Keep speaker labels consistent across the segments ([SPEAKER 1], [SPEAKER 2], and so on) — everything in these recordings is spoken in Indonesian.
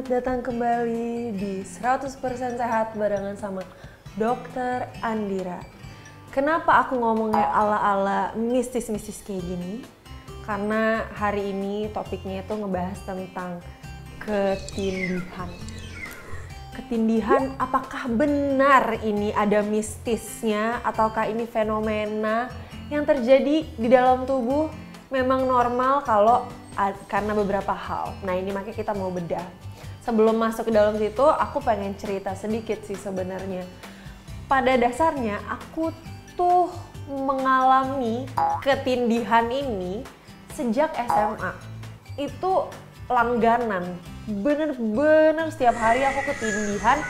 [SPEAKER 1] Selamat datang kembali di 100% Sehat barengan sama Dokter Andira. Kenapa aku ngomongnya ala-ala mistis-mistis kayak gini? Karena hari ini topiknya itu ngebahas tentang ketindihan. Ketindihan, apakah benar ini ada mistisnya ataukah ini fenomena yang terjadi di dalam tubuh memang normal kalau karena beberapa hal. Nah ini makanya kita mau bedah. Sebelum masuk ke dalam situ, aku pengen cerita sedikit sih sebenarnya. Pada dasarnya aku tuh mengalami ketindihan ini sejak SMA. Itu langganan. Bener-bener setiap hari aku ketindihan.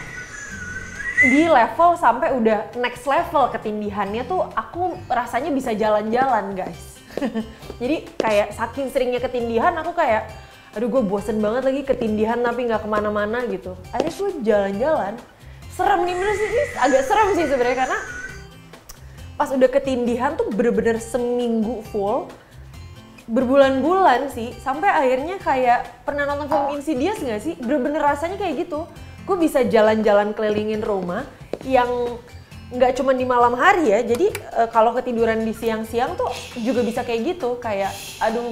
[SPEAKER 1] Di level sampai udah next level ketindihannya tuh aku rasanya bisa jalan-jalan guys. Jadi kayak saking seringnya ketindihan aku kayak aduh gue bosen banget lagi ketindihan tapi nggak kemana-mana gitu. Akhirnya gue jalan-jalan. Serem nih bener sih, agak serem sih sebenarnya karena pas udah ketindihan tuh bener-bener seminggu full. Berbulan-bulan sih, sampai akhirnya kayak pernah nonton film Insidious nggak sih? Bener-bener rasanya kayak gitu. Gue bisa jalan-jalan kelilingin rumah yang nggak cuma di malam hari ya, jadi kalau ketiduran di siang-siang tuh juga bisa kayak gitu. Kayak aduh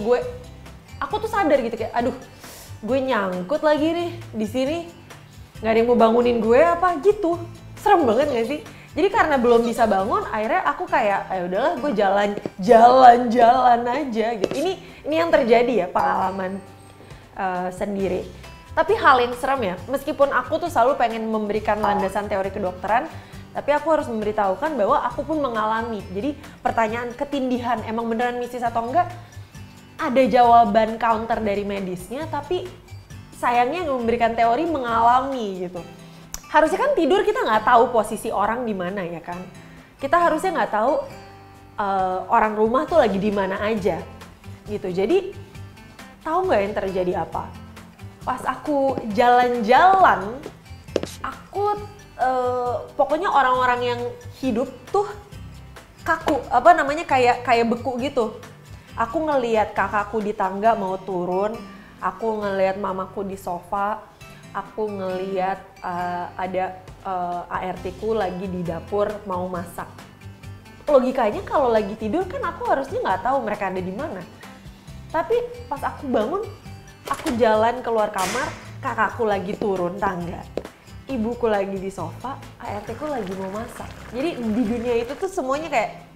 [SPEAKER 1] aku tuh sadar gitu kayak aduh gue nyangkut lagi nih di sini, nggak ada yang mau bangunin gue apa gitu. Serem banget nggak sih? Jadi karena belum bisa bangun, akhirnya aku kayak ayo udahlah gue jalan-jalan aja gitu. Ini yang terjadi ya pengalaman sendiri. Tapi hal yang serem ya, meskipun aku tuh selalu pengen memberikan landasan teori kedokteran, tapi aku harus memberitahukan bahwa aku pun mengalami. Jadi pertanyaan ketindihan emang beneran mistis atau enggak, ada jawaban counter dari medisnya, tapi sayangnya yang memberikan teori mengalami gitu. Harusnya kan tidur kita nggak tahu posisi orang di mana ya kan. Kita harusnya nggak tahu orang rumah tuh lagi di mana aja gitu. Jadi tahu nggak yang terjadi apa? Pas aku jalan-jalan, aku pokoknya orang-orang yang hidup tuh kaku, kayak beku gitu. Aku ngelihat kakakku di tangga mau turun, aku ngelihat mamaku di sofa, aku ngelihat ada ART-ku lagi di dapur mau masak. Logikanya kalau lagi tidur kan aku harusnya nggak tahu mereka ada di mana. Tapi pas aku bangun, aku jalan keluar kamar, kakakku lagi turun tangga. Ibuku lagi di sofa, ART-ku lagi mau masak. Jadi di dunia itu tuh semuanya kayak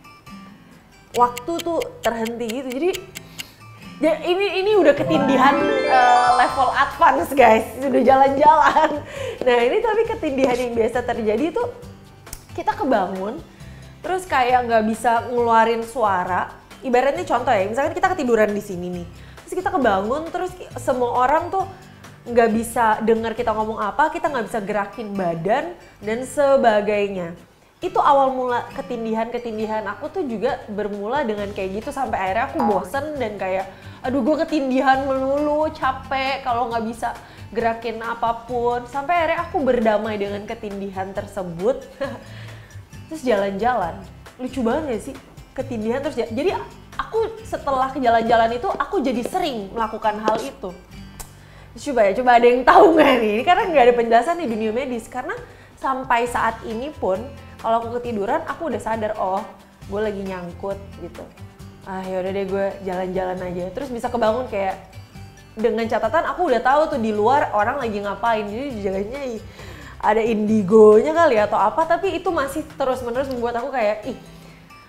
[SPEAKER 1] waktu tuh terhenti gitu. Jadi ya ini udah ketindihan level advance guys, udah jalan-jalan. Nah ini tapi ketindihan yang biasa terjadi tuh kita kebangun, terus kayak nggak bisa ngeluarin suara. Ibaratnya contoh ya, misalkan kita ketiduran di sini nih, terus kita kebangun, terus semua orang tuh nggak bisa dengar kita ngomong apa, kita nggak bisa gerakin badan dan sebagainya. Itu awal mula ketindihan aku tuh juga bermula dengan kayak gitu sampai akhirnya aku bosen dan kayak aduh gue ketindihan melulu, capek kalau nggak bisa gerakin apapun. Sampai akhirnya aku berdamai dengan ketindihan tersebut. Terus jalan-jalan, lucu banget gak sih ketindihan terus jadi aku setelah ke jalan-jalan itu aku jadi sering melakukan hal itu. Coba ada yang tahu nggak nih? Karena nggak ada penjelasan di dunia medis. Karena sampai saat ini pun kalau aku ketiduran aku udah sadar oh gue lagi nyangkut gitu. Ah yaudah deh gue jalan-jalan aja. Terus bisa kebangun kayak dengan catatan aku udah tahu tuh di luar orang lagi ngapain. Jadi jaganya ada indigonya kali atau apa. Tapi itu masih terus-menerus membuat aku kayak ih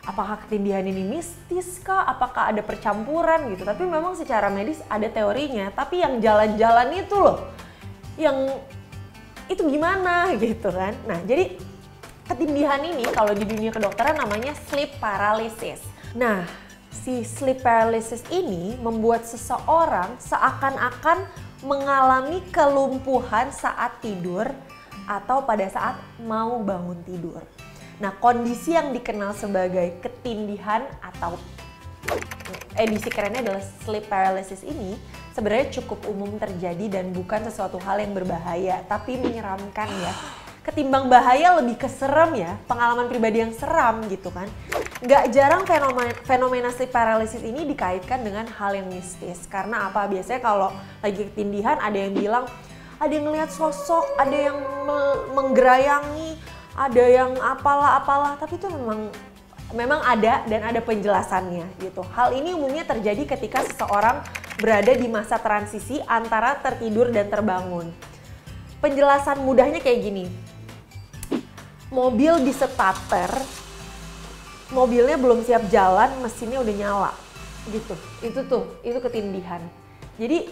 [SPEAKER 1] apakah ketindihan ini mistis kah? Apakah ada percampuran gitu? Tapi memang secara medis ada teorinya. Tapi yang jalan-jalan itu loh, yang itu gimana gitu kan? Nah jadi ketindihan ini kalau di dunia kedokteran namanya sleep paralysis. Nah si sleep paralysis ini membuat seseorang seakan-akan mengalami kelumpuhan saat tidur atau pada saat mau bangun tidur. Nah, kondisi yang dikenal sebagai ketindihan atau edisi kerennya adalah sleep paralysis ini sebenarnya cukup umum terjadi dan bukan sesuatu hal yang berbahaya, tapi menyeramkan ya. Ketimbang bahaya lebih keserem ya, pengalaman pribadi yang seram gitu kan. Nggak jarang fenomena sleep paralysis ini dikaitkan dengan hal yang mistis. Karena apa? Biasanya kalau lagi ketindihan ada yang bilang, ada yang ngelihat sosok, ada yang menggerayangi, ada yang apalah, tapi itu memang ada dan ada penjelasannya gitu. Hal ini umumnya terjadi ketika seseorang berada di masa transisi antara tertidur dan terbangun. Penjelasan mudahnya kayak gini. Mobil di starter, mobilnya belum siap jalan, mesinnya udah nyala gitu. Itu ketindihan. Jadi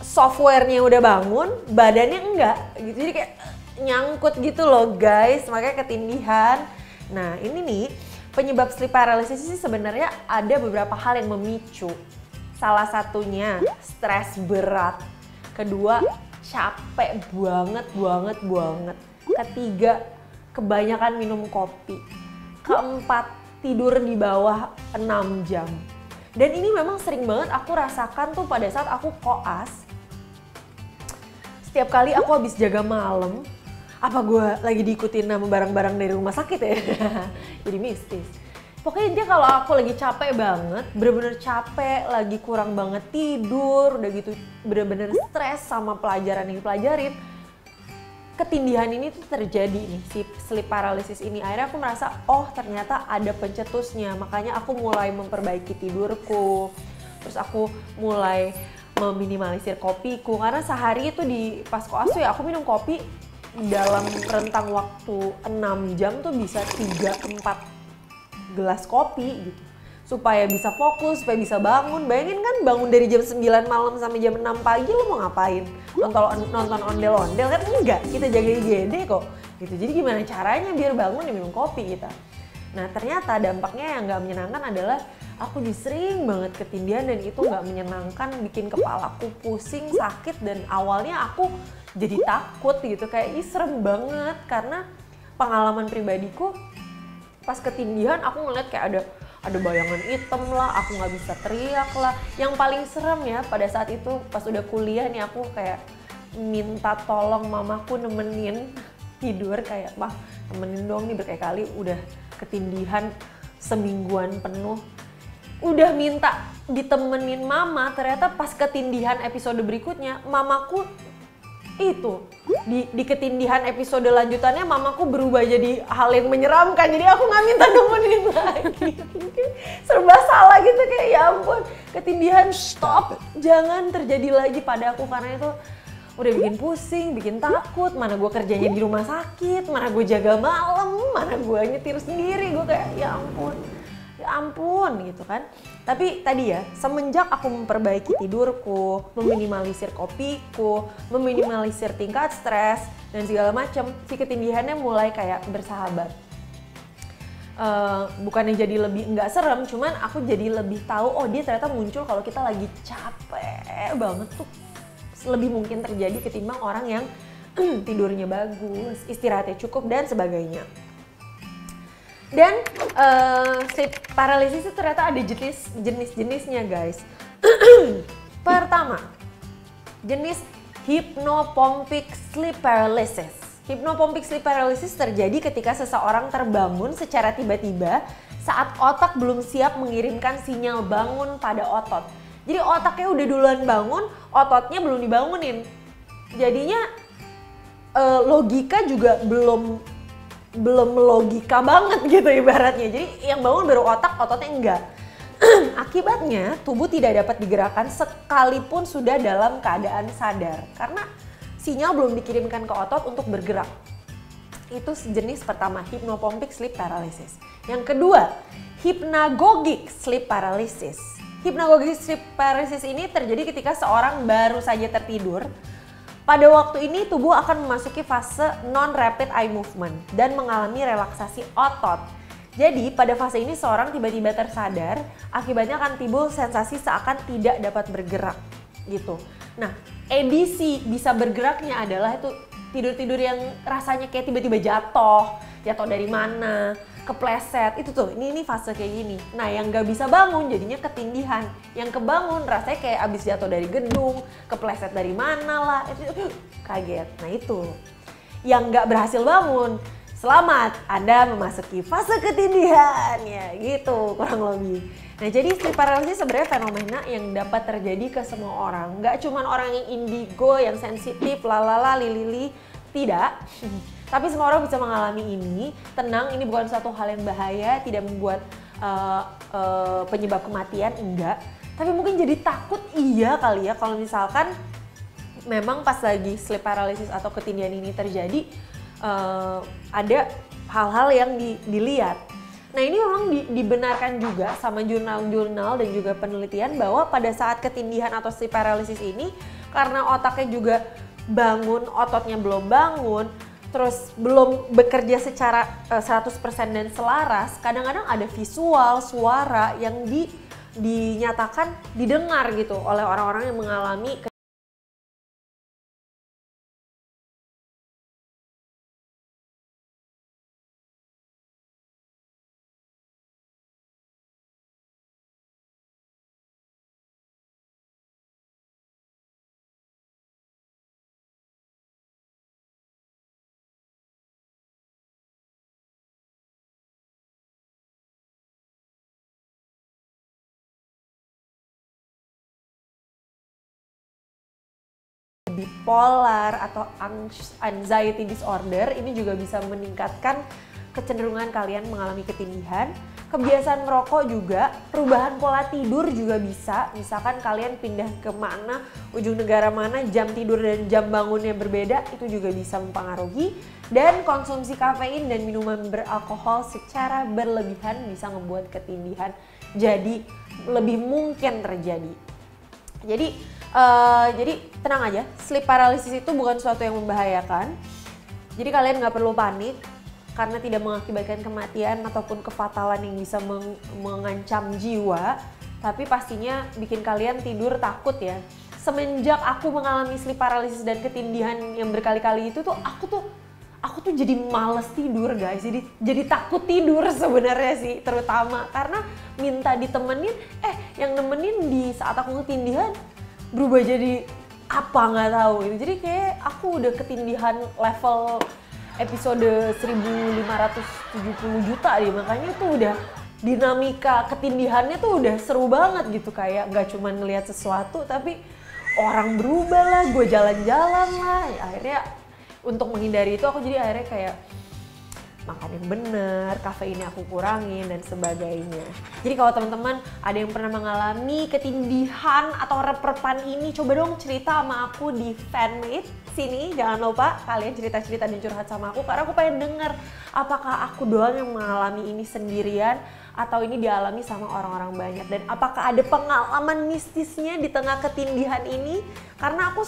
[SPEAKER 1] softwarenya udah bangun, badannya enggak gitu. Jadi kayak nyangkut gitu loh guys, makanya ketindihan. Nah ini nih penyebab sleep paralysis sih sebenarnya ada beberapa hal yang memicu. Salah satunya stres berat, kedua capek banget. Ketiga kebanyakan minum kopi, keempat tidur di bawah 6 jam. Dan ini memang sering banget aku rasakan tuh pada saat aku koas. Setiap kali aku habis jaga malam, apa gue lagi diikutin sama barang-barang dari rumah sakit ya? Jadi mistis. Pokoknya intinya kalau aku lagi capek banget, bener-bener capek, lagi kurang banget tidur, udah gitu bener-bener stres sama pelajaran yang dipelajarin, ketindihan ini tuh terjadi nih, si sleep paralysis ini. Akhirnya aku merasa, oh ternyata ada pencetusnya, makanya aku mulai memperbaiki tidurku, terus aku mulai meminimalisir kopiku, karena sehari itu di pas koas tuh ya aku minum kopi dalam rentang waktu 6 jam tuh bisa 3-4 gelas kopi gitu. Supaya bisa fokus, supaya bisa bangun. Bayangin kan bangun dari jam 9 malam sampai jam 6 pagi lo mau ngapain? Nonton ondel-ondel kan enggak, kita jaga IGD kok gitu. Jadi gimana caranya biar bangun ya minum kopi kita. Nah ternyata dampaknya yang nggak menyenangkan adalah aku sering banget ketindihan dan itu nggak menyenangkan, bikin kepalaku pusing, sakit, dan awalnya aku jadi takut gitu, kayak serem banget karena pengalaman pribadiku pas ketindihan aku ngeliat kayak ada bayangan hitam lah, aku nggak bisa teriak lah. Yang paling serem ya pada saat itu pas udah kuliah nih aku kayak minta tolong mamaku nemenin tidur, kayak mah temenin dong nih, berkali-kali udah ketindihan semingguan penuh. Udah minta ditemenin mama, ternyata pas ketindihan episode berikutnya mamaku itu di ketindihan episode lanjutannya mamaku berubah jadi hal yang menyeramkan, jadi aku nggak minta nemenin lagi. Serba salah gitu, kayak ya ampun, ketindihan stop, jangan terjadi lagi pada aku karena itu udah bikin pusing, bikin takut. Mana gue kerjanya di rumah sakit, mana gue jaga malam, mana gue nyetir sendiri, gue kayak ya ampun gitu kan. Tapi tadi ya, semenjak aku memperbaiki tidurku, meminimalisir kopiku, meminimalisir tingkat stres dan segala macam, si ketindihannya mulai kayak bersahabat. Bukannya jadi lebih nggak serem, cuman aku jadi lebih tahu, oh dia ternyata muncul kalau kita lagi capek banget tuh, lebih mungkin terjadi ketimbang orang yang tidurnya bagus, istirahatnya cukup dan sebagainya. Dan sleep paralysis itu ternyata ada jenis-jenisnya guys. Pertama, jenis hypnopompic sleep paralysis. Hypnopompic sleep paralysis terjadi ketika seseorang terbangun secara tiba-tiba saat otak belum siap mengirimkan sinyal bangun pada otot. Jadi otaknya udah duluan bangun, ototnya belum dibangunin. Jadinya logika juga belum logika banget gitu ibaratnya. Jadi yang bangun baru otak, ototnya enggak. Akibatnya tubuh tidak dapat digerakkan sekalipun sudah dalam keadaan sadar karena sinyal belum dikirimkan ke otot untuk bergerak. Itu jenis pertama, hypnopompic sleep paralysis. Yang kedua, hypnagogic sleep paralysis. Hypnagogic sleep paralysis ini terjadi ketika seorang baru saja tertidur. Pada waktu ini tubuh akan memasuki fase non-rapid eye movement dan mengalami relaksasi otot. Jadi pada fase ini seorang tiba-tiba tersadar, akibatnya akan timbul sensasi seakan tidak dapat bergerak gitu. Nah, edisi bisa bergeraknya adalah itu tidur-tidur yang rasanya kayak tiba-tiba jatuh dari mana, kepleset, itu tuh, ini fase kayak gini. Nah yang gak bisa bangun jadinya ketindihan, yang kebangun rasanya kayak abis jatuh dari gedung, kepleset dari mana lah, itu kaget. Nah itu, yang gak berhasil bangun selamat, Anda memasuki fase ketindihan, ya gitu kurang lebih. Nah jadi sleep paralysis sebenarnya fenomena yang dapat terjadi ke semua orang. Nggak cuma orang yang indigo, yang sensitif, lalala, lili, tidak. Tapi semua orang bisa mengalami ini. Tenang, ini bukan suatu hal yang bahaya, tidak membuat penyebab kematian, enggak. Tapi mungkin jadi takut iya kali ya kalau misalkan memang pas lagi sleep paralysis atau ketindihan ini terjadi, ada hal-hal yang dilihat. Nah ini memang dibenarkan juga sama jurnal-jurnal dan juga penelitian bahwa pada saat ketindihan atau sleep paralysis ini, karena otaknya juga bangun, ototnya belum bangun, terus belum bekerja secara 100% dan selaras, kadang-kadang ada visual, suara yang dinyatakan didengar gitu oleh orang-orang yang mengalami bipolar atau anxiety disorder. Ini juga bisa meningkatkan kecenderungan kalian mengalami ketindihan. Kebiasaan merokok juga, perubahan pola tidur juga bisa. Misalkan kalian pindah ke mana, ujung negara mana, jam tidur dan jam bangunnya berbeda, itu juga bisa mempengaruhi. Dan konsumsi kafein dan minuman beralkohol secara berlebihan bisa membuat ketindihan jadi lebih mungkin terjadi. Jadi tenang aja, sleep paralysis itu bukan sesuatu yang membahayakan. Jadi kalian nggak perlu panik karena tidak mengakibatkan kematian ataupun kefatalan yang bisa mengancam jiwa. Tapi pastinya bikin kalian tidur takut ya. Semenjak aku mengalami sleep paralysis dan ketindihan yang berkali-kali itu tuh aku tuh jadi males tidur guys. Jadi takut tidur sebenarnya sih, terutama karena minta ditemenin, yang nemenin di saat aku ketindihan berubah jadi apa nggak tahu gitu. Jadi kayak aku udah ketindihan level episode 1570 juta deh, makanya tuh udah dinamika ketindihannya tuh udah seru banget gitu, kayak nggak cuma ngelihat sesuatu tapi orang berubah lah, gue jalan-jalan lah. Ya, akhirnya untuk menghindari itu aku jadi akhirnya kayak makan yang bener, kafeinnya aku kurangin dan sebagainya. Jadi kalau teman-teman ada yang pernah mengalami ketindihan atau rep-repan ini, coba dong cerita sama aku di fanmade sini. Jangan lupa kalian cerita-cerita dan curhat sama aku karena aku pengen denger apakah aku doang yang mengalami ini sendirian atau ini dialami sama orang-orang banyak, dan apakah ada pengalaman mistisnya di tengah ketindihan ini. Karena aku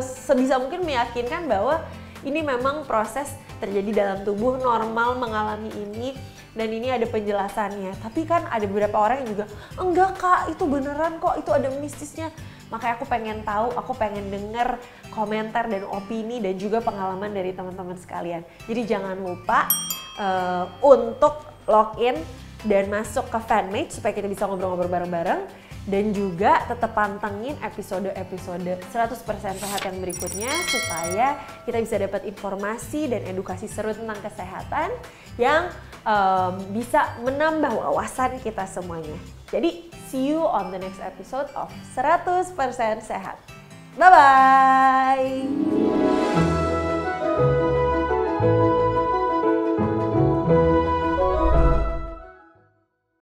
[SPEAKER 1] sebisa mungkin meyakinkan bahwa ini memang proses terjadi dalam tubuh, normal mengalami ini, dan ini ada penjelasannya. Tapi kan ada beberapa orang yang juga, enggak kak, itu beneran kok, itu ada mistisnya. Makanya aku pengen tahu, aku pengen denger komentar dan opini dan juga pengalaman dari teman-teman sekalian. Jadi jangan lupa untuk login dan masuk ke fanmade supaya kita bisa ngobrol-ngobrol bareng-bareng. Dan juga tetap pantengin episode-episode 100% sehat yang berikutnya supaya kita bisa dapat informasi dan edukasi seru tentang kesehatan yang bisa menambah wawasan kita semuanya. Jadi see you on the next episode of 100% sehat. Bye-bye!